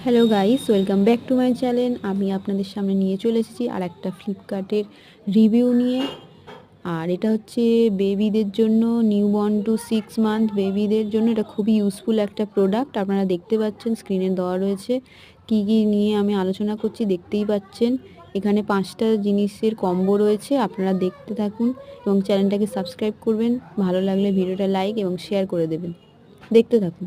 Hello guys, welcome back to my channel. আমি আপনাদের সামনে নিয়ে চলে এসেছি আর একটা ফ্লিপকার্টের রিভিউ নিয়ে। আর এটা হচ্ছে বেবিদের জন্য, নিউবর্ন টু 6 মান্থ বেবিদের জন্য এটা খুবই ইউজফুল একটা প্রোডাক্ট। আপনারা দেখতে পাচ্ছেন, স্ক্রিনে দেওয়া রয়েছে কি কি নিয়ে আমি আলোচনা করছি, দেখতেই পাচ্ছেন। এখানে 5টা জিনিসের কম্বো রয়েছে, আপনারা দেখতে থাকুন এবং চ্যানেলটাকে সাবস্ক্রাইব করবেন। ভালো লাগলে ভিডিওটা লাইক এবং শেয়ার করে দেবেন। দেখতে থাকুন।